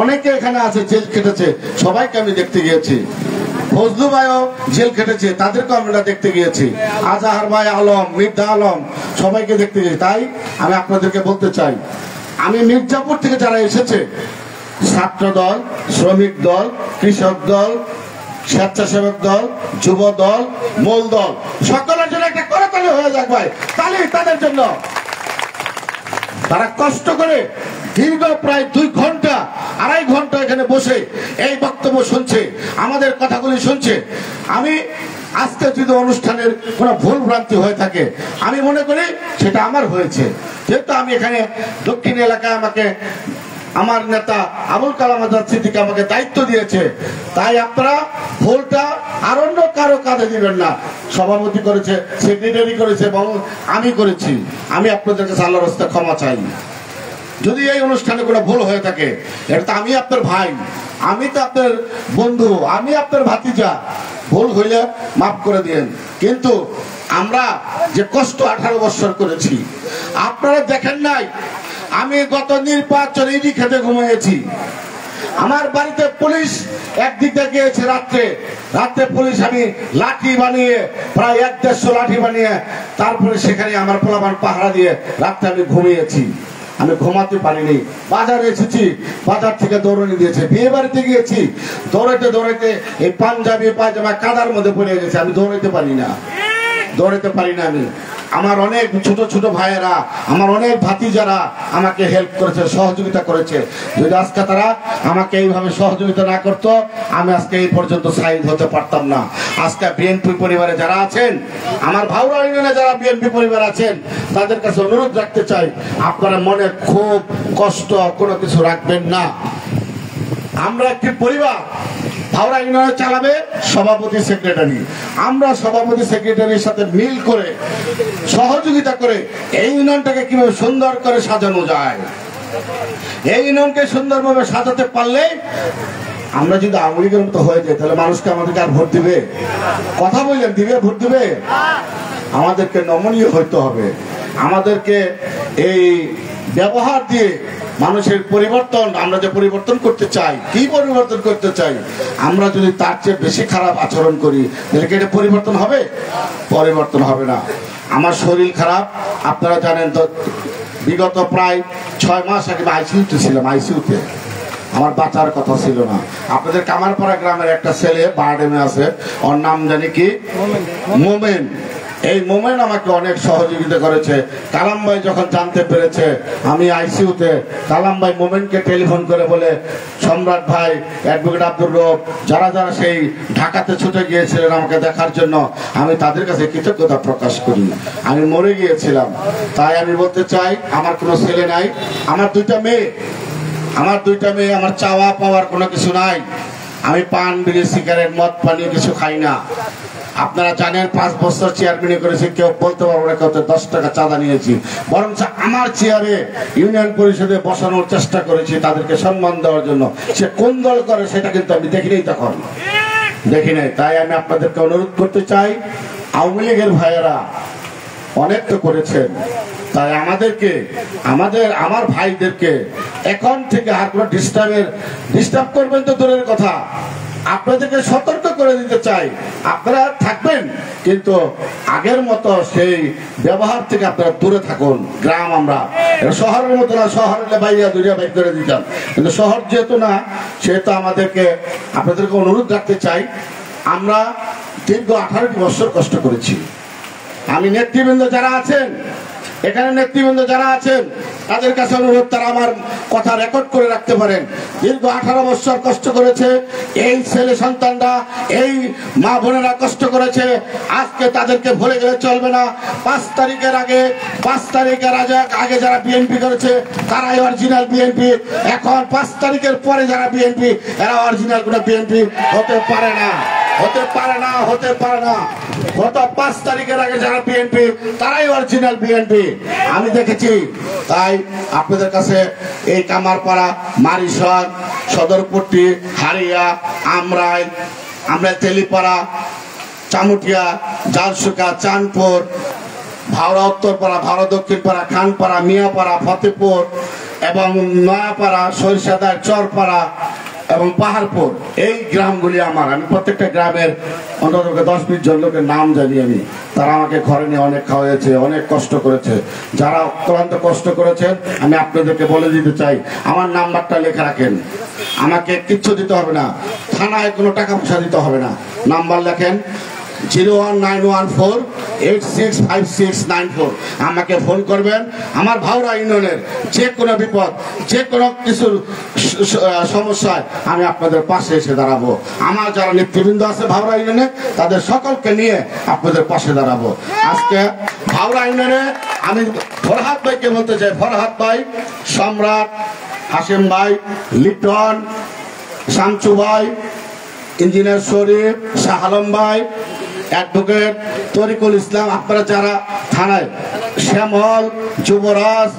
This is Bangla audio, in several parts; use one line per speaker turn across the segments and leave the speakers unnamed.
অনেকে এখানে আছে জেল খেটেছে, সবাইকে আমি দেখতে গিয়েছি। ফজলু ভাইও জেল খেটেছে, তাদেরকে আমরা দেখতে গিয়েছি। আজহার ভাই আলম, মির্জা আলম, সবাইকে দেখতে গিয়েছি। তাই আমি আপনাদেরকে বলতে চাই, আমি মির্জাপুর থেকে যারা এসেছে, ছাত্র দল, শ্রমিক দল, কৃষক দল, স্বেচ্ছাসেবক দল, যুব দল, মূল দল, সকলের জন্য একটা করতালি হয়ে যাক ভাই, তালি তাদের জন্য। তারা কষ্ট করে দীর্ঘ প্রায় 2 ঘন্টা 2.5 ঘন্টা এখানে বসে এই বক্তব্য শুনছে, আমাদের কথাগুলি শুনছে। আমি আজকে যদি অনুষ্ঠানের কোনো ভুল ভ্রান্তি হয়ে থাকে, আমি মনে করি সেটা আমার হয়েছে, যেহেতু আমি এখানে দক্ষিণ এলাকায় আমাকে আমার নেতা আবুল কালাম আজাদ সিদ্দিকী আমাকে দায়িত্ব দিয়েছে। তাই আপনারা ভুলটা আর অন্য কারো কাঁধে দিবেন না। সভাপতি করেছে, সেক্রেটারি করেছে এবং আমি করেছি। আমি আপনাদের কাছে আল্লাহর রাস্তায় ক্ষমা চাই যদি এই অনুষ্ঠানে কোনো ভুল হয়ে থাকে। এটা তো আমি আপনার ভাই, আমি তো আপনার বন্ধু, আমি আপনার ভাতিজা। ভুল হইলে মাফ করে দিয়েন। কিন্তু আমরা যে কষ্ট 18 বছর করেছি, আপনারা দেখেন নাই। আমি গত নির্বাচনে ইডি খেতে ঘুমিয়েছি। আমার বাড়িতে পুলিশ একদিকে গিয়েছে রাত্রে পুলিশ আমি লাঠি বানিয়ে প্রায় 1-150 লাঠি বানিয়ে তারপরে সেখানে আমার পোলাপান পাহারা দিয়ে রাত্রে আমি ঘুমিয়েছি। আমি ঘুমাতে পারিনি। বাজারে এসেছি, বাজার থেকে দৌড়ানি দিয়েছে। বিয়ে বাড়িতে গিয়েছি, দৌড়াইতে এই পাঞ্জাবি পায়জামা কাদার মধ্যে পড়ে গেছে। আমি দৌড়াইতে পারি না আমি। আমার অনেক ছোট ছোট ভাইয়েরা, আমার অনেক ভাতিজারা আমাকে হেল্প করেছে, সহযোগিতা করেছে। যদি আজকে তারা আমাকে এইভাবে সহযোগিতা না করতো, আমি আজকে এই পর্যন্ত শহীদ হতে পারতাম না। আজকে বিএনপি পরিবারে যারা আছেন, আমার ভাউরা ইউনিয়নে যারা বিএনপি পরিবার আছেন, তাদের কাছে অনুরোধ রাখতে চাই, আপনারা মনে খুব কষ্ট কোনো কিছু রাখবেন না। আমরা একটি পরিবার, ভাউরা ইউনিয়নে চালাবে সভাপতি সেক্রেটারি। আমরা সভাপতি সেক্রেটারির সাথে মিল করে সহযোগিতা করে এই ইউনিয়নটাকে কিভাবে সুন্দর করে সাজানো যায়, এই ইউনিয়নকে সুন্দরভাবে সাজাতে পারলে, আমরা যদি আওয়ামী লীগের মতো হয়ে যাই তাহলে মানুষকে আমাদেরকে আর ভোট দিবে? কথা বললেন, দিবে? ভোট দিবে? আমাদেরকে নমনীয় হইতে হবে। আমাদেরকে এই ব্যবহার দিয়ে মানুষের পরিবর্তন, আমরা যে পরিবর্তন করতে চাই, কি পরিবর্তন করতে চাই, আমরা যদি তার চেয়ে বেশি খারাপ আচরণ করি তাহলে কি এটা পরিবর্তন হবে? পরিবর্তন হবে না। আমার শরীর খারাপ, আপনারা জানেন তো, বিগত প্রায় 6 মাস আগে আইসিইউতে ছিলাম। আইসিইউতে আমার বাঁচার কথা ছিল না। আপনাদের কামারপাড়া গ্রামের একটা ছেলে বারডেমে আছে, ওর নাম জানি কি, মোমেন। এই মোমেন আমাকে অনেক সহযোগিতা করেছে। কালাম ভাই যখন জানতে পেরেছে আমি আইসিইউতে, কালাম ভাই মোমেনকে টেলিফোন করে বলে, সম্রাট ভাই, অ্যাডভোকেট আব্দুর রব, যারা যারা সেই ঢাকাতে ছুটে গিয়েছিলেন আমাকে দেখার জন্য, আমি তাদের কাছে কৃতজ্ঞতা প্রকাশ করি। আমি মরে গিয়েছিলাম। তাই আমি বলতে চাই, আমার কোনো ছেলে নাই, আমার 2টা মেয়ে। আমার চাওয়া পাওয়ার কোনো কিছু নাই। আমি পান, বিড়ি, সিগারেট, মদ পানি কিছু খাই না। আপনারা জানেন 5 বছর চেয়ারম্যান করেছি, কেউ বলতে পারবো না কেউ 10 টাকা চাঁদা নিয়েছি। বরং আমার চেয়ারে ইউনিয়ন পরিষদে বসানোর চেষ্টা করেছি তাদেরকে সম্মান দেওয়ার জন্য। সে কোন দল করে সেটা কিন্তু আমি দেখিনি, তখন দেখি নাই। তাই আমি আপনাদেরকে অনুরোধ করতে চাই, আওয়ামী লীগের ভাইয়েরা অনেক তো করেছেন, তাই আমাদেরকে আমার ভাইদেরকে এখন থেকে আর কোনো ডিস্টার্ব করবেন তো দূরের কথা, আপনাদেরকে সতর্ক করে দিতে চাই। আপনারা থাকবেন, কিন্তু আগের মতো সেই ব্যবহার থেকে আপনারা দূরে থাকুন। গ্রাম আমরা শহরের মতো না, শহর হলে বাইরে দুইটা বাইক করে দিতাম, কিন্তু শহর যেহেতু না, সেহেতু আপনাদেরকে অনুরোধ রাখতে চাই। আমরা দীর্ঘ 18টি বছর কষ্ট করেছি। আমি নেতৃবৃন্দ যারা আছেন, এখানে নেতৃবৃন্দ যারা আছেন, তাদের কাছে অনুরোধ, তারা আমার কথা রেকর্ড করে রাখতে পারেন। দীর্ঘ 18 বছর কষ্ট করেছে এই ছেলে সন্তানরা, এই মা বোনেরা কষ্ট করেছে। আজকে তাদেরকে ভুলে গেলে চলবে না। 5 তারিখের আগে যারা বিএনপি করেছে তারাই অরিজিনাল বিএনপি। এখন 5 তারিখের পরে যারা বিএনপি, এরা অরিজিনাল কোনো বিএনপি হতে পারে না। গত 5 তারিখের আগে যারা বিএনপি, তারাই অরিজিনাল বিএনপি আমি দেখেছি। তাই আপনাদের কাছে এই কামারপাড়া, মারিশন, সদরপট্টি, হারিয়া, আমরাই, তেলিপাড়া, চামুটিয়া, জালসুকা, চাঁদপুর, ভাওড়া উত্তরপাড়া, ভাওড়া দক্ষিণপাড়া, খানপাড়া, মিয়াপাড়া, ফতেপুর এবং নয়াপাড়া, সরিষাদার, চরপাড়া এবং পাহাড়পুর, এই গ্রামগুলি আমার। আমি প্রত্যেকটা গ্রামের অন্তত 10-20 জন লোকের নাম জানি আমি। তারা আমাকে ঘরে নিয়ে অনেক খাওয়াইছে, অনেক কষ্ট করেছে। যারা অত্যন্ত কষ্ট করেছেন আমি আপনাদেরকে বলে দিতে চাই, আমার নাম্বারটা লেখা রাখেন। আমাকে কিচ্ছু দিতে হবে না, থানায় কোনো টাকা পয়সা দিতে হবে না। নাম্বার লেখেন 01914865694। আমাকে ফোন করবেন। আমার ভাওরা ইউনিয়নের যে কোনো বিপদ, যে কোনো কিছুর সমস্যায় আমি আপনাদের পাশে এসে দাঁড়াবো। আমার যারা নেতৃবৃন্দ আছে ভাওরা ইউনিয়নে, তাদের সকলকে নিয়ে আপনাদের পাশে দাঁড়াবো। আজকে ভাওরা ইউনিয়নে আমি ফরহাদ ভাইকে বলতে চাই, ফরহাদ ভাই, সম্রাট, হাসিম ভাই, লিটন, শামসু ভাই, ইঞ্জিনিয়ার শরীফ, শাহ আলম ভাই, অ্যাডভোকেট তরিকুল ইসলাম, আপনারা যারা থানায়, শ্যামল, যুবরাজ,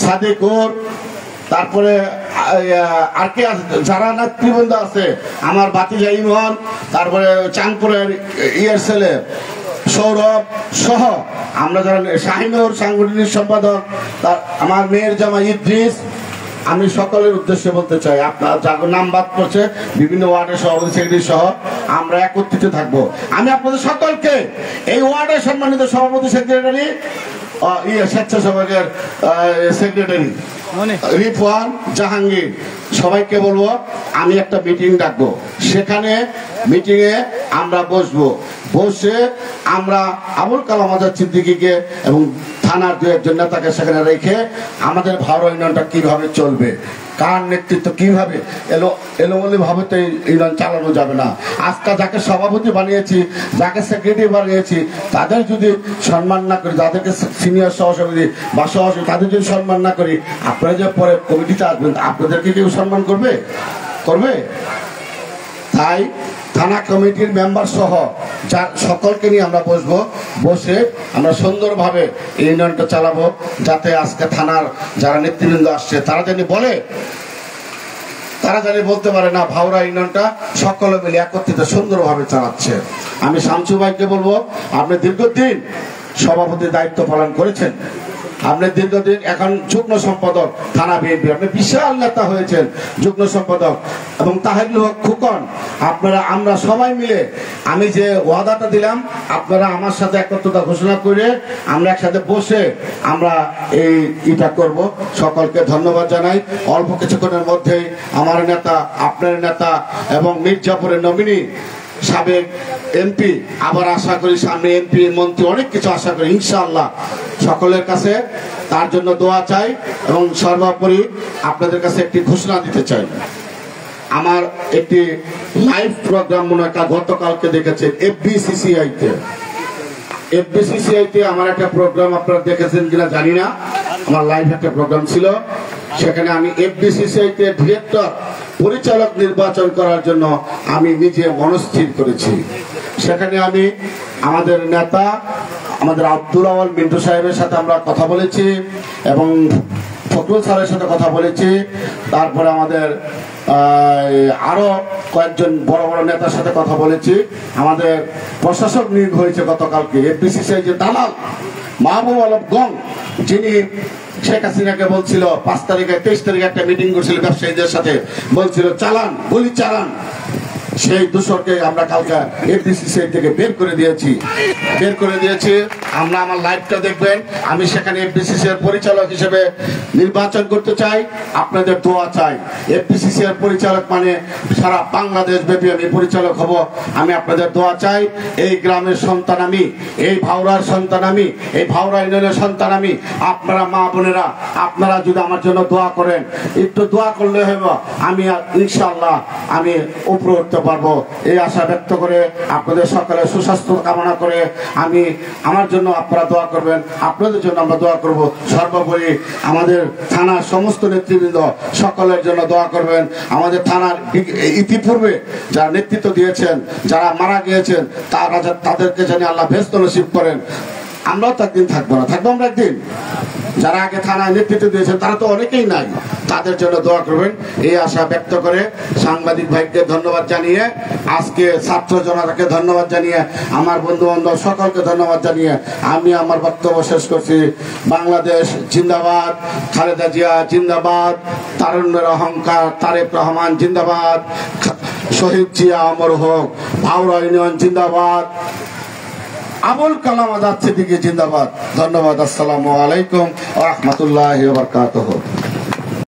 সাদিকুর, তারপরে আর কে যারা নেতৃবৃন্দ আছে, আমার বাতিজা ইমন, তারপরে চাঁদপুরের ইয়ের ছেলে সৌরভ সহ আমরা যারা, শাহিনুর সাংগঠনিক সম্পাদক, আমার মেয়ের জামা ইদ্রিস, আমি সকলের উদ্দেশ্যে বলতে চাই, আপনার যার নাম বাদ করছে বিভিন্ন ওয়ার্ডের সভাপতি সেক্রেটারি সহ আমরা একত্রিত থাকবো। আমি আপনাদের সকলকে এই ওয়ার্ডের সম্মানিত সভাপতি সেক্রেটারি, স্বেচ্ছাসেবকের সেক্রেটারি রিফওয়ান, জাহাঙ্গীর, সবাইকে বলবো আমি একটা মিটিং ডাকবো। সেখানে মিটিংয়ে আমরা বসবো, বসে আমরা আবুল কালাম আজাদ সিদ্দিকীকে এবং থানার 2-1 নেতাকে সেখানে রেখে আমাদের ভাওরা ইউনিয়নটা কিভাবে চলবে, কার নেতৃত্ব কিভাবে এলোমেলো ভাবে তো ইউনিয়ন চালানো যাবে না। আজকে যাকে সভাপতি বানিয়েছি, যাকে সেক্রেটারি বানিয়েছি, তাদের যদি সম্মান না করি, যাদেরকে সিনিয়র সহসভাপতি বা সহসভাপতি, তাদের যদি সম্মান না করি, আপনারা যে পরে কমিটিতে আসবেন আপনাদেরকে কেউ সম্মান করবে? তাই থানা কমিটির মেম্বার সহ সকলকে নিয়ে আমরা বসবো, বসে আমরা সুন্দরভাবে এই ইউনিয়নটা চালাবো, যাতে আজকে থানার যারা নেতৃবৃন্দ আসছে তারা জানি বলতে পারে না ভাওরা ইউনিয়নটা সকলে মিলে একত্রিত সুন্দরভাবে চালাচ্ছে। আমি শামসু ভাইকে বলবো, আপনি দীর্ঘদিন সভাপতির দায়িত্ব পালন করেছেন, আপনি দীর্ঘদিন এখন যুগ্ম সম্পাদক থানা বিএনপি, আপনি বিশাল নেতা হয়েছেন যুগ্ম সম্পাদক, এবং তাহিরুল হক খোকন, আপনারা আমরা সবাই মিলে আমি যে ওয়াদাটা দিলাম আপনারা আমার সাথে একত্রতা ঘোষণা করে আমরা একসাথে বসে আমরা এটা করব। সকলকে ধন্যবাদ জানাই। অল্প কিছুক্ষণের মধ্যেই আমার নেতা, আপনার নেতা এবং মির্জাপুরের নমিনি সাবেক এমপি, আবার আশা করি সামনে এমপি মন্ত্রী অনেক কিছু আশা করি ইনশাআল্লাহ। সকলের কাছে তার জন্য দোয়া চাই এবং সর্বোপরি আপনাদের কাছে একটি ঘোষণা দিতে চাই। আমার একটি লাইভ প্রোগ্রাম মনে হয় গতকালকে দেখেছেন এফবিসিসিআইতে আমার একটা প্রোগ্রাম আপনারা দেখেছেন কিনা জানি না, আমার লাইভ একটা প্রোগ্রাম ছিল। সেখানে আমি এফবিসিসিআইতে ডিরেক্টর পরিচালক নির্বাচন করার জন্য আমি নিজে মনস্থির করেছি। সেখানে আমি আমাদের নেতা আমাদের আব্দুল আওয়াল মিন্টু সাহেবের সাথে আমরা কথা বলেছি এবং ফখরুল স্যারের সাথে কথা বলেছি, তারপরে আমাদের আরো কয়েকজন বড় বড় নেতার সাথে কথা বলেছি। আমাদের প্রশাসক নিয়োগ হয়েছে গতকালকে, এফবিসিসিআই যে দালাল মাহবুব আলম গং, যিনি শেখ হাসিনাকে বলছিল 5 তারিখে 23 তারিখে একটা মিটিং করছিল ব্যবসায়ীদের সাথে, বলছিল চালান গুলি চালান, সেই দূষরকে আমরা কালকে এফবিসিসিআই থেকে বের করে দিয়েছি। আমরা আমার লাইভটা দেখবেন। আমি সেখানে এফবিসিসিআই পরিচালক হিসেবে নির্বাচন করতে চাই, আপনাদের দোয়া চাই। এফবিসিসিআই পরিচালক মানে সারা বাংলাদেশ ব্যাপী আমি পরিচালক হব, আমি আপনাদের দোয়া চাই। এই গ্রামের সন্তান আমি, এই ভাওরার সন্তান আমি, এই ভাওরা ইউনিয়নের সন্তান আমি। আপনারা মা বোনেরা আপনারা যদি আমার জন্য দোয়া করেন, একটু দোয়া করলে হবে, আমি ইনশাআল্লাহ আমি উপরে উঠতে পারবো, এই আশা ব্যক্ত করে আপনাদের সকালে সুস্বাস্থ্য কামনা করে আমি আমার জন্য আপনারা দোয়া করবেন, আপনাদের জন্য আমরা দোয়া করব। সর্বোপরি আমাদের থানার সমস্ত নেতৃবৃন্দ সকলের জন্য দোয়া করবেন। আমাদের থানার ইতিপূর্বে যারা নেতৃত্ব দিয়েছেন, যারা মারা গিয়েছেন, তাদেরকে জানি আল্লাহ বেহেশত নসিব করেন। আমরাও তো একদিন থাকবো না, থাকবো আমরা একদিন। যারা আগে থানায় নেতৃত্ব দিয়েছেন তারা তো অনেকেই নাই, তাদের জন্য দোয়া করবেন এই আশা ব্যক্ত করে সাংবাদিক ভাইকে ধন্যবাদ জানিয়ে, আজকে ছাত্র জনতাকে ধন্যবাদ জানিয়ে, আমার বন্ধু বান্ধব সকলকে ধন্যবাদ জানিয়ে আমি আমার বক্তব্য শেষ করছি। বাংলাদেশ জিন্দাবাদ, খালেদা জিয়া জিন্দাবাদ, তারুণ্যের অহংকার তারেক রহমান জিন্দাবাদ, শহীদ জিয়া অমর হোক, ভাওরা ইউনিয়ন জিন্দাবাদ, আবুল কালাম আজাদ সিদ্দিকী জিন্দাবাদ। ধন্যবাদ। আসসালামু আলাইকুম ওয়া রাহমাতুল্লাহি ওয়া বারাকাতুহু।